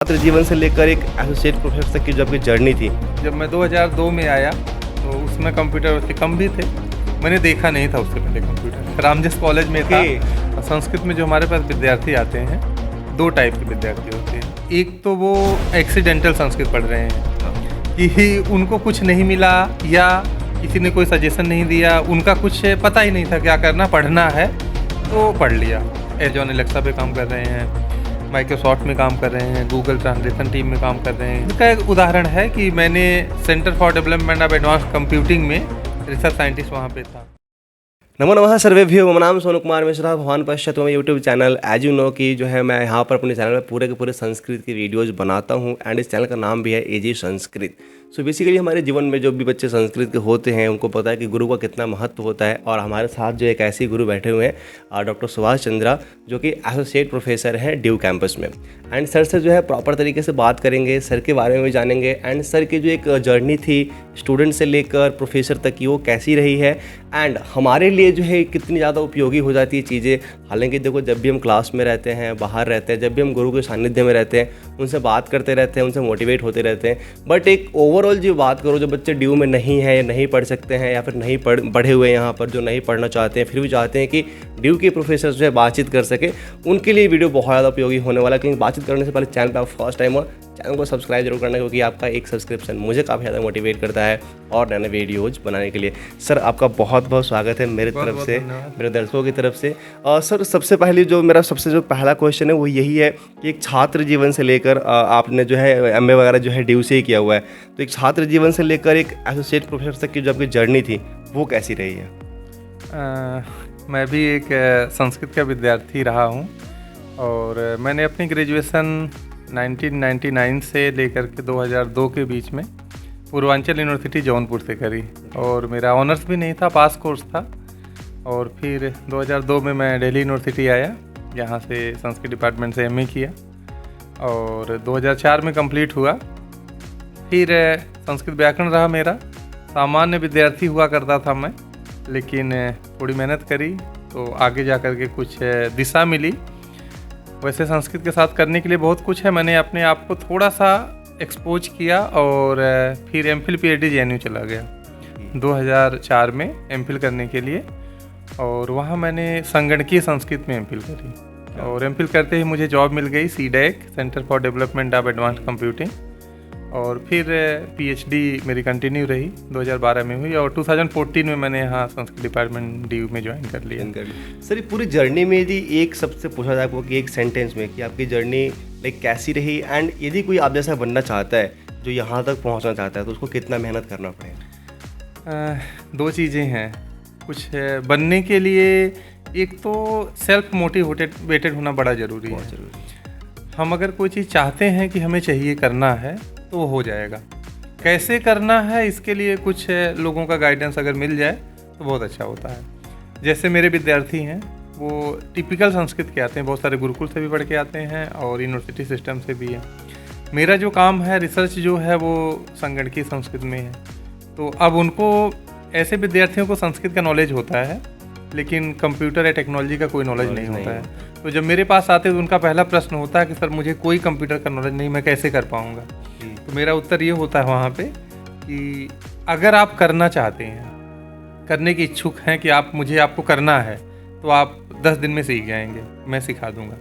छात्र जीवन से लेकर एक एसोसिएट प्रोफेसर तक की जो आपकी जर्नी थी। जब मैं 2002 में आया तो उसमें कंप्यूटर वैसे कम भी थे, मैंने देखा नहीं था उससे पहले कंप्यूटर। रामजस कॉलेज में था। संस्कृत में जो हमारे पास विद्यार्थी आते हैं, दो टाइप के विद्यार्थी होते हैं। एक तो वो एक्सीडेंटल संस्कृत पढ़ रहे हैं कि उनको कुछ नहीं मिला या किसी ने कोई सजेशन नहीं दिया, उनका कुछ पता ही नहीं था क्या करना, पढ़ना है तो पढ़ लिया। एजॉन एलेक्सा पे काम कर रहे हैं, माइक्रोसॉफ्ट में काम कर रहे हैं, गूगल ट्रांसलेशन टीम में काम कर रहे हैं। इसका एक उदाहरण है कि मैंने centre for development of advance computing में रिसर्च साइंटिस्ट वहाँ पे था। नमो नमः सर्वेभ्यो, मम नाम सोनू कुमार मिश्रा। भवान पश्चात में YouTube channel as you know कि जो है मैं यहाँ पर अपने चैनल में पूरे के पूरे संस्कृत की वीडियोज़ बनाता हूँ एंड इस चैनल का नाम भी है एजी संस्कृत। सो बेसिकली हमारे जीवन में जो भी बच्चे संस्कृत के होते हैं उनको पता है कि गुरु का कितना महत्व होता है। और हमारे साथ जो एक ऐसे गुरु बैठे हुए हैं डॉक्टर सुभाष चंद्रा, जो कि एसोसिएट प्रोफेसर हैं ड्यू कैंपस में। एंड सर से जो है प्रॉपर तरीके से बात करेंगे, सर के बारे में भी जानेंगे एंड सर की जो एक जर्नी थी स्टूडेंट से लेकर प्रोफेसर तक की वो कैसी रही है एंड हमारे लिए जो है कितनी ज़्यादा उपयोगी हो जाती है चीज़ें। हालांकि देखो, जब भी हम क्लास में रहते हैं, बाहर रहते हैं, जब भी हम गुरु के सानिध्य में रहते हैं, उनसे बात करते रहते हैं, उनसे मोटिवेट होते रहते हैं। बट एक ओवरऑल जो बात करो, जो बच्चे ड्यू में नहीं है या नहीं पढ़ सकते हैं या फिर नहीं बढ़े हुए हैं यहाँ पर, जो नहीं पढ़ना चाहते हैं फिर भी चाहते हैं कि ड्यू के प्रोफेसर जो है बातचीत कर सके, उनके लिए वीडियो बहुत ज़्यादा उपयोगी होने वाला है। क्योंकि बातचीत करने से पहले चैनल पर आप फर्स्ट टाइम हो, चैनल को सब्सक्राइब जरूर करना, क्योंकि आपका एक सब्सक्रिप्शन मुझे काफ़ी ज़्यादा मोटिवेट करता है और नए नए वीडियोज़ बनाने के लिए। सर आपका बहुत बहुत स्वागत है मेरी तरफ से, मेरे दर्शकों की तरफ से। सर सबसे पहले जो मेरा जो पहला क्वेश्चन है वो यही है कि एक छात्र जीवन से लेकर आपने जो है एमए वगैरह जो है ड्यू से ही किया हुआ है, तो एक छात्र जीवन से लेकर एक एसोसिएट प्रोफेसर तक की जो आपकी जर्नी थी वो कैसी रही है? मैं भी एक संस्कृत का विद्यार्थी रहा हूँ और मैंने अपनी ग्रेजुएशन 1999 से लेकर के 2002 के बीच में पूर्वांचल यूनिवर्सिटी जौनपुर से करी और मेरा ऑनर्स भी नहीं था, पास कोर्स था। और फिर 2002 में मैं दिल्ली यूनिवर्सिटी आया, यहाँ से संस्कृत डिपार्टमेंट से एमए किया और 2004 में कंप्लीट हुआ। फिर संस्कृत व्याकरण रहा मेरा, सामान्य विद्यार्थी हुआ करता था मैं, लेकिन थोड़ी मेहनत करी तो आगे जा कर के कुछ दिशा मिली। वैसे संस्कृत के साथ करने के लिए बहुत कुछ है, मैंने अपने आप को थोड़ा सा एक्सपोज किया और फिर एमफिल पीएचडी जेएनयू चला गया 2004 में एमफिल करने के लिए। और वहाँ मैंने संगणकीय संस्कृत में एमफिल करी और एमफिल करते ही मुझे जॉब मिल गई CDAC, centre for development of advance computing. और फिर पीएचडी मेरी कंटिन्यू रही, 2012 में हुई और 2014 में मैंने यहाँ संस्कृत डिपार्टमेंट ड्यू में ज्वाइन कर लिया। सर ये पूरी जर्नी में यदि एक सबसे पूछा जाए आपको कि एक सेंटेंस में कि आपकी जर्नी लाइक कैसी रही एंड यदि कोई आप जैसा बनना चाहता है जो यहाँ तक पहुँचना चाहता है तो उसको कितना मेहनत करना पड़ेगा? दो चीज़ें हैं कुछ बनने के लिए। एक तो सेल्फ मोटिवेटेड होना बड़ा ज़रूरी है। हम अगर कोई चीज़ चाहते हैं कि हमें चाहिए करना है तो वो हो जाएगा। कैसे करना है इसके लिए कुछ लोगों का गाइडेंस अगर मिल जाए तो बहुत अच्छा होता है। जैसे मेरे विद्यार्थी हैं वो टिपिकल संस्कृत के आते हैं, बहुत सारे गुरुकुल से भी पढ़ के आते हैं और यूनिवर्सिटी सिस्टम से भी है। मेरा जो काम है, रिसर्च जो है वो संगणकीय संस्कृत में है। तो अब उनको, ऐसे विद्यार्थियों को संस्कृत का नॉलेज होता है लेकिन कंप्यूटर या टेक्नोलॉजी का कोई नॉलेज नहीं होता है। तो जब मेरे पास आते हैं तो उनका पहला प्रश्न होता है कि सर मुझे कोई कंप्यूटर का नॉलेज नहीं, मैं कैसे कर पाऊँगा? तो मेरा उत्तर ये होता है वहाँ पे कि अगर आप करना चाहते हैं, करने की इच्छुक हैं कि आपको करना है, तो आप 10 दिन में सीख जाएंगे, मैं सिखा दूंगा।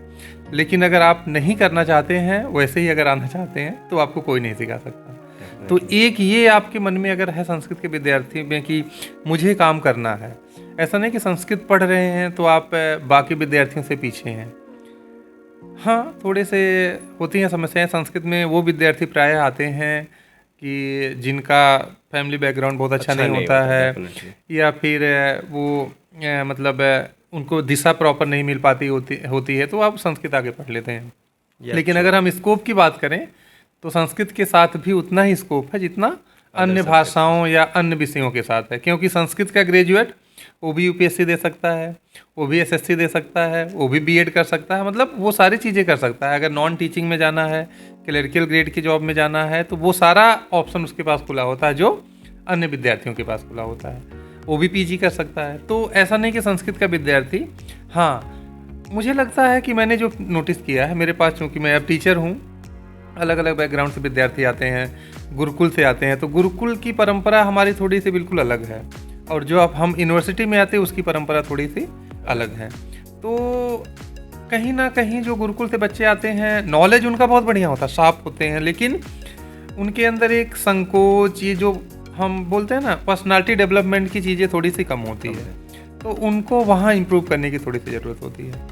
लेकिन अगर आप नहीं करना चाहते हैं, वैसे ही अगर आना चाहते हैं, तो आपको कोई नहीं सिखा सकता। तो एक ये आपके मन में अगर है संस्कृत के विद्यार्थी में कि मुझे काम करना है, ऐसा नहीं कि संस्कृत पढ़ रहे हैं तो आप बाकी विद्यार्थियों से पीछे हैं। हाँ, थोड़े से होती हैं समस्याएं संस्कृत में। वो विद्यार्थी प्रायः आते हैं कि जिनका फैमिली बैकग्राउंड बहुत अच्छा नहीं होता है या फिर वो मतलब उनको दिशा प्रॉपर नहीं मिल पाती होती है, तो आप संस्कृत आगे पढ़ लेते हैं। लेकिन अगर हम स्कोप की बात करें तो संस्कृत के साथ भी उतना ही स्कोप है जितना अन्य भाषाओं या अन्य विषयों के साथ है। क्योंकि संस्कृत का ग्रेजुएट वो भी यूपीएससी दे सकता है, वो भी एसएससी दे सकता है, वो भी बीएड कर सकता है, मतलब वो सारी चीज़ें कर सकता है। अगर नॉन टीचिंग में जाना है, क्लरिकल ग्रेड की जॉब में जाना है, तो वो सारा ऑप्शन उसके पास खुला होता है जो अन्य विद्यार्थियों के पास खुला होता है। वो भी पीजी कर सकता है। तो ऐसा नहीं कि संस्कृत का विद्यार्थी, हाँ मुझे लगता है कि मैंने जो नोटिस किया है, मेरे पास चूँकि मैं अब टीचर हूँ अलग अलग बैकग्राउंड से विद्यार्थी आते हैं, गुरुकुल से आते हैं, तो गुरुकुल की परंपरा हमारी थोड़ी सी बिल्कुल अलग है, और जो अब हम यूनिवर्सिटी में आते हैं उसकी परंपरा थोड़ी सी अलग है। तो कहीं ना कहीं जो गुरुकुल से बच्चे आते हैं, नॉलेज उनका बहुत बढ़िया होता है, साफ होते हैं, लेकिन उनके अंदर एक संकोच, ये जो हम बोलते हैं ना पर्सनालिटी डेवलपमेंट की चीज़ें थोड़ी सी कम होती है, तो उनको वहाँ इम्प्रूव करने की थोड़ी सी ज़रूरत होती है।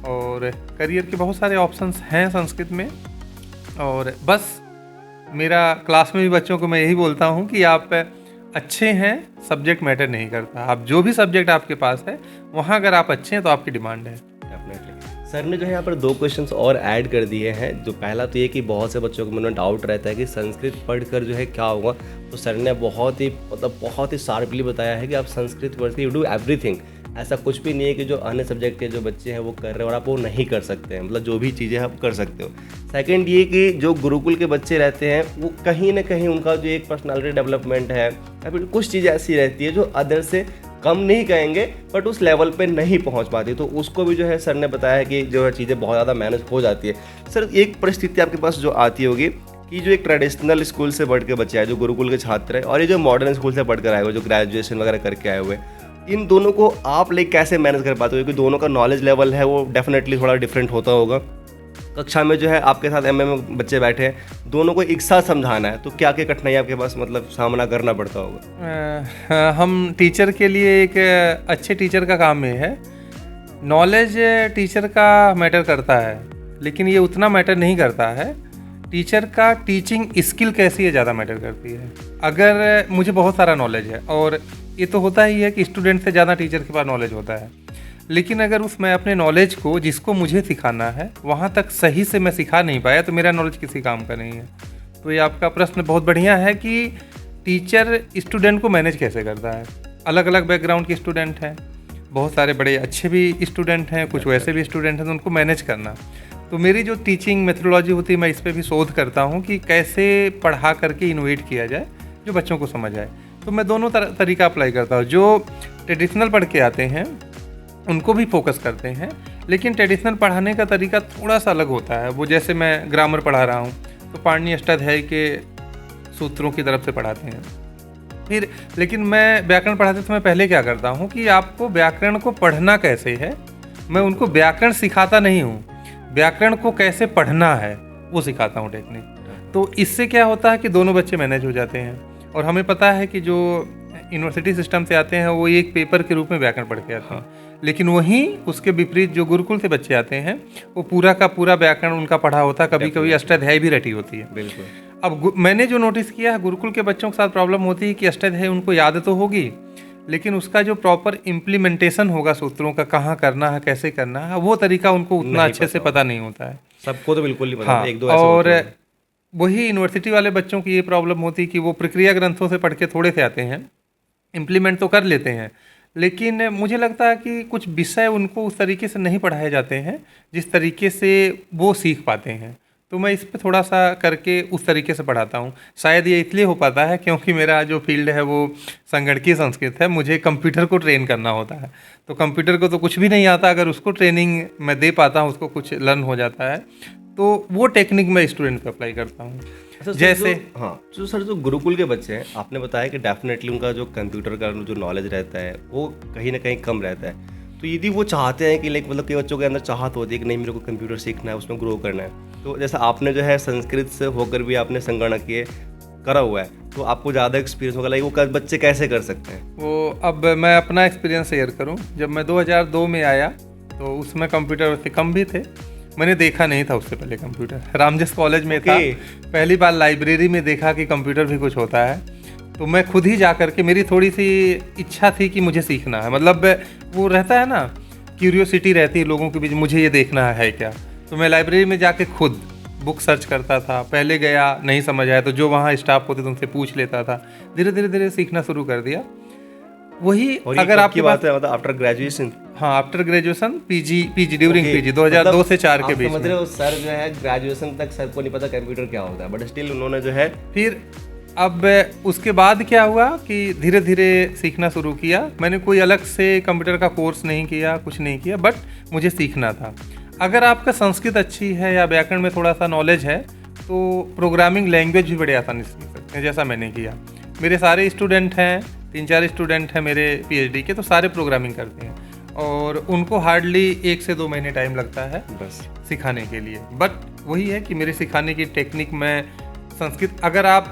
और करियर के बहुत सारे ऑप्शंस हैं संस्कृत में, और बस मेरा क्लास में भी बच्चों को मैं यही बोलता हूँ कि आप अच्छे हैं, सब्जेक्ट मैटर नहीं करता, आप जो भी सब्जेक्ट आपके पास है वहाँ अगर आप अच्छे हैं तो आपकी डिमांड है। डेफिनेटली। सर ने जो है यहाँ पर 2 क्वेश्चंस और ऐड कर दिए हैं। जो पहला तो ये कि बहुत से बच्चों के मन में डाउट रहता है कि संस्कृत पढ़कर जो है क्या होगा, तो सर ने बहुत ही शार्पली बताया है कि आप संस्कृत पढ़ के यू डू एवरीथिंग। ऐसा कुछ भी नहीं है कि जो अन्य सब्जेक्ट के जो बच्चे हैं वो कर रहे हैं और आप वो नहीं कर सकते हैं, मतलब जो भी चीज़ें आप कर सकते हो। सेकंड ये कि जो गुरुकुल के बच्चे रहते हैं वो कहीं ना कहीं उनका जो एक पर्सनालिटी डेवलपमेंट है या फिर कुछ चीज़ें ऐसी रहती है जो अदर से कम नहीं कहेंगे बट उस लेवल पे नहीं पहुंच पाती, तो उसको भी जो है सर ने बताया कि जो है चीज़ें बहुत ज़्यादा मैनेज हो जाती है। सर एक परिस्थिति आपके पास जो आती होगी कि जो एक ट्रेडिशनल स्कूल से पढ़ के बच्चे आए, जो गुरुकुल के छात्र हैं, और ये जो मॉडर्न स्कूल से पढ़ कर आए हुए, जो ग्रेजुएशन वगैरह करके आए हुए, इन दोनों को आप लाइक कैसे मैनेज कर पाते हो? क्योंकि दोनों का नॉलेज लेवल है वो डेफिनेटली थोड़ा डिफरेंट होता होगा। कक्षा में जो है आपके साथ एमए में बच्चे बैठे हैं, दोनों को एक साथ समझाना है, तो क्या क्या कठिनाई आपके पास मतलब सामना करना पड़ता होगा? हम टीचर के लिए एक अच्छे टीचर का काम ये है, नॉलेज टीचर का मैटर करता है, लेकिन ये उतना मैटर नहीं करता है। टीचर का टीचिंग स्किल कैसी है ज़्यादा मैटर करती है। अगर मुझे बहुत सारा नॉलेज है, और ये तो होता ही है कि स्टूडेंट से ज़्यादा टीचर के पास नॉलेज होता है, लेकिन अगर मैं अपने नॉलेज को जिसको मुझे सिखाना है वहाँ तक सही से मैं सिखा नहीं पाया तो मेरा नॉलेज किसी काम का नहीं है। तो ये आपका प्रश्न बहुत बढ़िया है कि टीचर स्टूडेंट को मैनेज कैसे करता है। अलग अलग बैकग्राउंड के स्टूडेंट हैं, बहुत सारे बड़े अच्छे भी स्टूडेंट हैं, कुछ वैसे भी स्टूडेंट हैं, तो उनको मैनेज करना। तो मेरी जो टीचिंग मेथोडोलॉजी होती है, मैं इस पर भी शोध करता हूँ कि कैसे पढ़ा करके इनोवेट किया जाए जो बच्चों को समझ आए। तो मैं दोनों तरीका अप्लाई करता हूँ। जो ट्रेडिशनल पढ़ के आते हैं उनको भी फोकस करते हैं, लेकिन ट्रेडिशनल पढ़ाने का तरीका थोड़ा सा अलग होता है। वो जैसे मैं ग्रामर पढ़ा रहा हूँ तो पाणिनि अष्टाध्यायी के सूत्रों की तरफ से पढ़ाते हैं। फिर लेकिन मैं व्याकरण पढ़ाते तो मैं पहले क्या करता हूँ कि आपको व्याकरण को पढ़ना कैसे है, मैं उनको व्याकरण सिखाता नहीं हूँ, व्याकरण को कैसे पढ़ना है वो सिखाता हूँ टेक्निक। तो इससे क्या होता है कि दोनों बच्चे मैनेज हो जाते हैं। और हमें पता है कि जो यूनिवर्सिटी सिस्टम से आते हैं वो एक पेपर के रूप में व्याकरण पढ़ के आते हैं, लेकिन वहीं उसके विपरीत जो गुरुकुल से बच्चे आते हैं वो पूरा का पूरा व्याकरण उनका पढ़ा होता है, कभी कभी अष्टाध्यायी भी रटी होती है। बिल्कुल। अब मैंने जो नोटिस किया है, गुरुकुल के बच्चों के साथ प्रॉब्लम होती है कि अष्टाध्यायी उनको याद तो होगी, लेकिन उसका जो प्रॉपर इम्प्लीमेंटेशन होगा सूत्रों का, कहाँ करना है, कैसे करना है, वो तरीका उनको उतना अच्छे से पता नहीं होता है। सबको तो बिल्कुल नहीं पता। हाँ, एक दो ऐसे और होते हैं। वही यूनिवर्सिटी वाले बच्चों की ये प्रॉब्लम होती है कि वो प्रक्रिया ग्रंथों से पढ़ के थोड़े से आते हैं, इम्प्लीमेंट तो कर लेते हैं, लेकिन मुझे लगता है कि कुछ विषय उनको उस तरीके से नहीं पढ़ाए जाते हैं जिस तरीके से वो सीख पाते हैं। तो मैं इस पे थोड़ा सा करके उस तरीके से पढ़ाता हूँ। शायद ये इसलिए हो पाता है क्योंकि मेरा जो फील्ड है वो संगणकीय संस्कृत है, मुझे कंप्यूटर को ट्रेन करना होता है। तो कंप्यूटर को तो कुछ भी नहीं आता, अगर उसको ट्रेनिंग मैं दे पाता हूँ, उसको कुछ लर्न हो जाता है, तो वो टेक्निक मैं स्टूडेंट पे अप्लाई करता हूँ। अच्छा, जैसे तो सर जो गुरुकुल के बच्चे हैं, आपने बताया कि डेफिनेटली उनका जो कंप्यूटर का जो नॉलेज रहता है वो कहीं ना कहीं कम रहता है। तो यदि वो चाहते हैं कि लाइक मतलब कि बच्चों के अंदर चाहत होती है कि नहीं मेरे को कंप्यूटर सीखना है, उसमें ग्रो करना है, तो जैसा आपने जो है संस्कृत से होकर भी आपने संगणकीय करा हुआ है, तो आपको ज़्यादा एक्सपीरियंस होगा, लाइक वो बच्चे कैसे कर सकते हैं वो। अब मैं अपना एक्सपीरियंस शेयर करूं, जब मैं 2002 में आया तो उसमें कंप्यूटर वैसे कम भी थे, मैंने देखा नहीं था उससे पहले कंप्यूटर। रामजस कॉलेज में था, पहली बार लाइब्रेरी में देखा कि कंप्यूटर भी कुछ होता है, तो मैं खुद ही जा करके, मेरी थोड़ी सी इच्छा थी कि मुझे सीखना है, मतलब वो रहता है ना, क्यूरियोसिटी रहती है लोगों के बीच, मुझे ये देखना है क्या। तो मैं लाइब्रेरी में जाके खुद बुक सर्च करता था, पहले गया नहीं समझ आया तो जो वहाँ स्टाफ होते थे उनसे पूछ लेता था, धीरे धीरे धीरे सीखना शुरू कर दिया। वही अगर आपकी बात है मतलब आफ्टर ग्रेजुएशन? हाँ, after graduation, PG during PG 2002 से 4 के बीच में। मतलब सर जो है ग्रेजुएशन तक सर को नहीं पता कंप्यूटर क्या होता है, बट स्टिल उन्होंने जो है फिर अब उसके बाद क्या हुआ कि धीरे धीरे सीखना शुरू किया। मैंने कोई अलग से कंप्यूटर का कोर्स नहीं किया, कुछ नहीं किया, बट मुझे सीखना था। अगर आपका संस्कृत अच्छी है या व्याकरण में थोड़ा सा नॉलेज है तो प्रोग्रामिंग लैंग्वेज भी बड़े आसानी से सीख सकते हैं, जैसा मैंने किया। मेरे सारे स्टूडेंट हैं, 3-4 स्टूडेंट हैं मेरे पीएचडी के, तो सारे प्रोग्रामिंग करते हैं और उनको हार्डली 1 से 2 महीने टाइम लगता है बस सिखाने के लिए। बट वही है कि मेरे सिखाने की टेक्निक में संस्कृत, अगर आप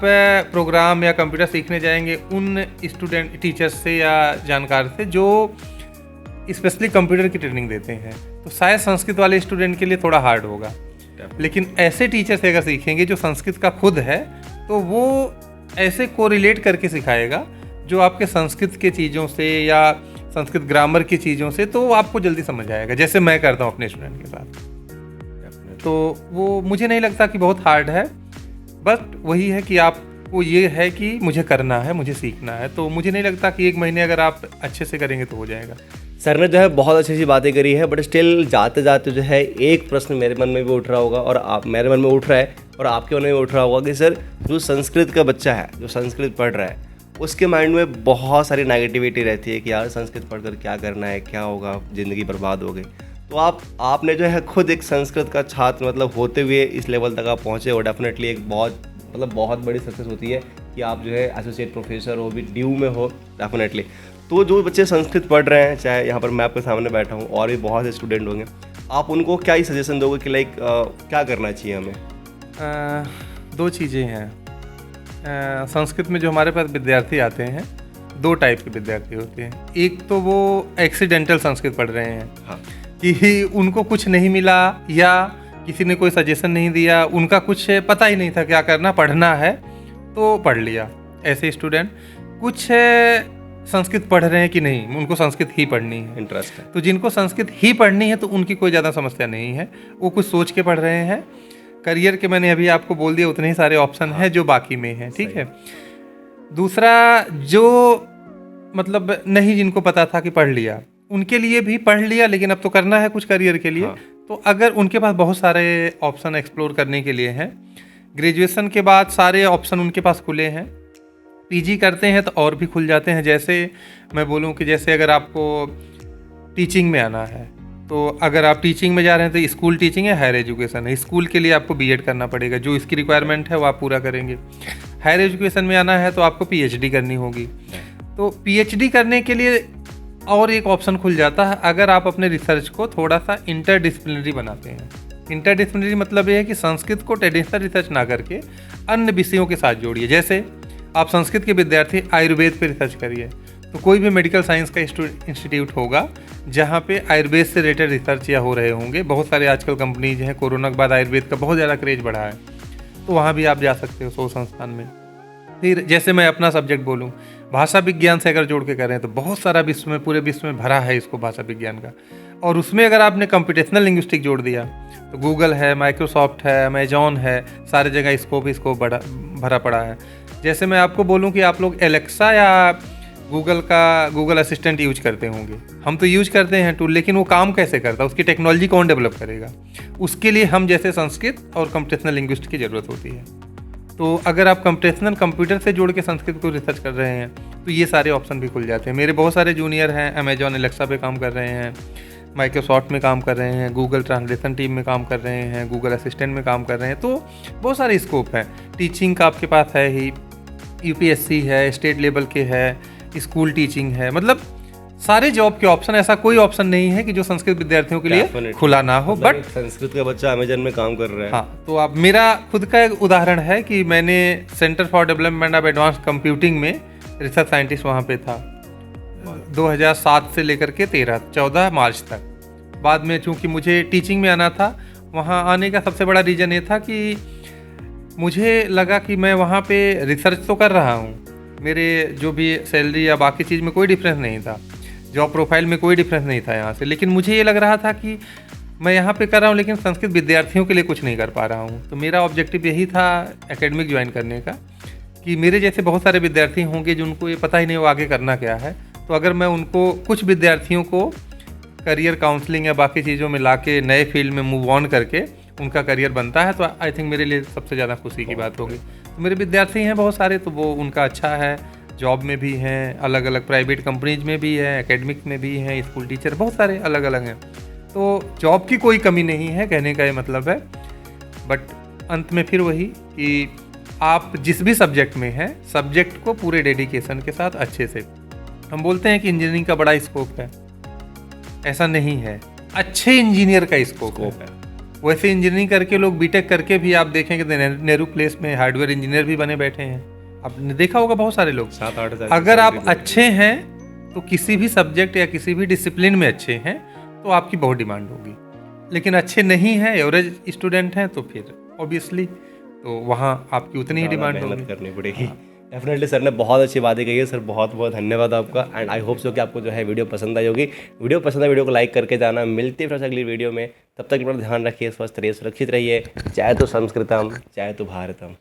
प्रोग्राम या कंप्यूटर सीखने जाएंगे उन स्टूडेंट टीचर्स से या जानकार से जो स्पेशली कंप्यूटर की ट्रेनिंग देते हैं, तो शायद संस्कृत वाले स्टूडेंट के लिए थोड़ा हार्ड होगा। लेकिन ऐसे टीचर से अगर सीखेंगे जो संस्कृत का खुद है, तो वो ऐसे कोरिलेट करके सिखाएगा जो आपके संस्कृत के चीज़ों से या संस्कृत ग्रामर की चीज़ों से, तो आपको जल्दी समझ आएगा, जैसे मैं करता हूँ अपने स्टूडेंट के साथ। तो वो मुझे नहीं लगता कि बहुत हार्ड है, बट वही है कि आपको ये है कि मुझे करना है, मुझे सीखना है। तो मुझे नहीं लगता कि 1 महीने अगर आप अच्छे से करेंगे तो हो जाएगा। सर ने जो है बहुत अच्छी अच्छी बातें करी है, बट स्टिल जाते जाते जो है एक प्रश्न मेरे मन में भी उठ रहा होगा और आप मेरे मन में उठ रहा है और आपके मन में उठ रहा होगा कि सर जो संस्कृत का बच्चा है, जो संस्कृत पढ़ रहा है, उसके माइंड में बहुत सारी नेगेटिविटी रहती है कि यार संस्कृत पढ़कर क्या करना है, क्या होगा, ज़िंदगी बर्बाद हो गई। तो आपने जो है खुद एक संस्कृत का छात्र मतलब होते हुए इस लेवल तक आप पहुँचे, और डेफिनेटली एक बहुत बड़ी सक्सेस होती है कि आप जो है एसोसिएट प्रोफेसर हो, भी ड्यू में हो डेफिनेटली। तो जो बच्चे संस्कृत पढ़ रहे हैं, चाहे यहाँ पर मैं आपके सामने बैठा हूँ और भी बहुत से स्टूडेंट होंगे, आप उनको क्या ही सजेशन दोगे कि लाइक क्या करना चाहिए हमें? 2 चीज़ें हैं। संस्कृत में जो हमारे पास विद्यार्थी आते हैं, 2 टाइप के विद्यार्थी होते हैं। एक तो वो एक्सीडेंटल संस्कृत पढ़ रहे हैं, हाँ, कि उनको कुछ नहीं मिला या किसी ने कोई सजेशन नहीं दिया, उनका कुछ पता ही नहीं था क्या करना, पढ़ना है तो पढ़ लिया। ऐसे स्टूडेंट। कुछ संस्कृत पढ़ रहे हैं कि नहीं, उनको संस्कृत ही पढ़नी है, इंटरेस्ट है। तो जिनको संस्कृत ही पढ़नी है तो उनकी कोई ज़्यादा समस्या नहीं है, वो कुछ सोच के पढ़ रहे हैं। करियर के मैंने अभी आपको बोल दिया, उतने ही सारे ऑप्शन हैं जो बाकी में हैं, ठीक है। दूसरा, जो मतलब नहीं, जिनको पता था कि पढ़ लिया, उनके लिए भी पढ़ लिया लेकिन अब तो करना है कुछ करियर के लिए। तो अगर उनके पास बहुत सारे ऑप्शन एक्सप्लोर करने के लिए हैं, ग्रेजुएशन के बाद सारे ऑप्शन उनके पास खुले हैं। पीजी करते हैं तो और भी खुल जाते हैं। जैसे मैं बोलूं कि जैसे अगर आपको टीचिंग में आना है, तो अगर आप टीचिंग में जा रहे हैं तो स्कूल टीचिंग है, हायर एजुकेशन है। स्कूल के लिए आपको बीएड करना पड़ेगा, जो इसकी रिक्वायरमेंट है वो आप पूरा करेंगे। हायर एजुकेशन में आना है तो आपको पीएचडी करनी होगी। तो पीएचडी करने के लिए और एक ऑप्शन खुल जाता है, अगर आप अपने रिसर्च को थोड़ा सा इंटरडिसिप्लिनरी बनाते हैं। इंटरडिसिप्लिनरी मतलब ये है कि संस्कृत को ट्रेडिशनल रिसर्च ना करके अन्य विषयों के साथ जोड़िए। जैसे आप संस्कृत के विद्यार्थी आयुर्वेद पे रिसर्च करिए, तो कोई भी मेडिकल साइंस का इंस्टीट्यूट होगा जहाँ पे आयुर्वेद से रिलेटेड रिसर्च या हो रहे होंगे। बहुत सारे आजकल कंपनीज हैं, कोरोना के बाद आयुर्वेद का बहुत ज़्यादा क्रेज बढ़ा है, तो वहाँ भी आप जा सकते हो, 100 संस्थान में। फिर जैसे मैं अपना सब्जेक्ट बोलूँ, भाषा विज्ञान से अगर जोड़ के करें तो बहुत सारा विश्व में, पूरे विश्व में भरा है इसको भाषा विज्ञान का। और उसमें अगर आपने कंप्यूटेशनल लिंग्विस्टिक जोड़ दिया तो गूगल है, माइक्रोसॉफ्ट है, अमेजॉन है, सारे जगह स्कोप इसको भरा पड़ा है। जैसे मैं आपको बोलूं कि आप लोग एलेक्सा या गूगल असिस्टेंट यूज करते होंगे, हम तो यूज करते हैं टूल, लेकिन वो काम कैसे करता है, उसकी टेक्नोलॉजी कौन डेवलप करेगा, उसके लिए हम जैसे संस्कृत और कंप्यूटेशनल लिंग्विस्ट की ज़रूरत होती है। तो अगर आप कंप्यूटेशनल कंप्यूटर से जोड़ के संस्कृत को रिसर्च कर रहे हैं तो ये सारे ऑप्शन भी खुल जाते हैं। मेरे बहुत सारे जूनियर हैं, अमेजॉन एलेक्सा पे काम कर रहे हैं, माइक्रोसॉफ्ट में काम कर रहे हैं, गूगल ट्रांसलेशन टीम में काम कर रहे हैं, गूगल असिस्टेंट में काम कर रहे हैं। तो बहुत सारे स्कोप हैं। टीचिंग का आपके पास है ही, यूपीएससी है, स्टेट लेवल के है, स्कूल टीचिंग है, मतलब सारे जॉब के ऑप्शन, ऐसा कोई ऑप्शन नहीं है कि जो संस्कृत विद्यार्थियों के लिए खुला ना हो। बट संस्कृत का बच्चा अमेजन में काम कर रहा है। हाँ, तो अब मेरा खुद का एक उदाहरण है कि मैंने centre for development of advance computing में रिसर्च साइंटिस्ट वहाँ पे था 2007 से लेकर के 14 मार्च तक। बाद में चूँकि मुझे टीचिंग में आना था, वहाँ आने का सबसे बड़ा रीज़न ये था कि मुझे लगा कि मैं वहाँ पे रिसर्च तो कर रहा हूँ, मेरे जो भी सैलरी या बाकी चीज़ में कोई डिफरेंस नहीं था, जॉब प्रोफाइल में कोई डिफरेंस नहीं था यहाँ से, लेकिन मुझे ये लग रहा था कि मैं यहाँ पे कर रहा हूँ लेकिन संस्कृत विद्यार्थियों के लिए कुछ नहीं कर पा रहा हूँ। तो मेरा ऑब्जेक्टिव यही था एकेडमिक ज्वाइन करने का, कि मेरे जैसे बहुत सारे विद्यार्थी होंगे जिनको ये पता ही नहीं वो आगे करना क्या है। तो अगर मैं उनको, कुछ विद्यार्थियों को करियर काउंसलिंग या बाकी चीज़ों में ला के नए फील्ड में मूव ऑन करके उनका करियर बनता है, तो आई थिंक मेरे लिए सबसे ज़्यादा खुशी की बात होगी। तो मेरे विद्यार्थी हैं बहुत सारे, तो वो उनका अच्छा है, जॉब में भी हैं, अलग अलग प्राइवेट कंपनीज में भी हैं, एकेडमिक में भी हैं, स्कूल टीचर, बहुत सारे अलग अलग हैं। तो जॉब की कोई कमी नहीं है, कहने का ये मतलब है। बट अंत में फिर वही कि आप जिस भी सब्जेक्ट में हैं, सब्जेक्ट को पूरे डेडिकेशन के साथ अच्छे से, हम बोलते हैं कि इंजीनियरिंग का बड़ा स्कोप है, ऐसा नहीं है, अच्छे इंजीनियर का स्कोप है। वैसे इंजीनियरिंग करके लोग बीटेक करके भी आप देखेंगे नेहरू प्लेस में हार्डवेयर इंजीनियर भी बने बैठे हैं, आपने देखा होगा बहुत सारे लोग। 7-8 हज़ार अगर आप अच्छे हैं तो किसी भी सब्जेक्ट या किसी भी डिसिप्लिन में अच्छे हैं तो आपकी बहुत डिमांड होगी, लेकिन अच्छे नहीं हैं, एवरेज स्टूडेंट हैं, तो फिर ऑब्वियसली तो वहाँ आपकी उतनी ही डिमांड होगी, मेहनत करनी पड़ेगी। डेफिनेटली सर ने बहुत अच्छी बातें कही है सर, बहुत बहुत धन्यवाद आपका। एंड आई होप सो कि आपको जो है वीडियो पसंद आई होगी। वीडियो पसंद है वीडियो को लाइक करके जाना। मिलते हैं फिर अगली वीडियो में, तब तक अपना ध्यान रखिए, स्वस्थ रहिए, सुरक्षित रहिए। चाहे तो संस्कृतम चाहे तो भारतम।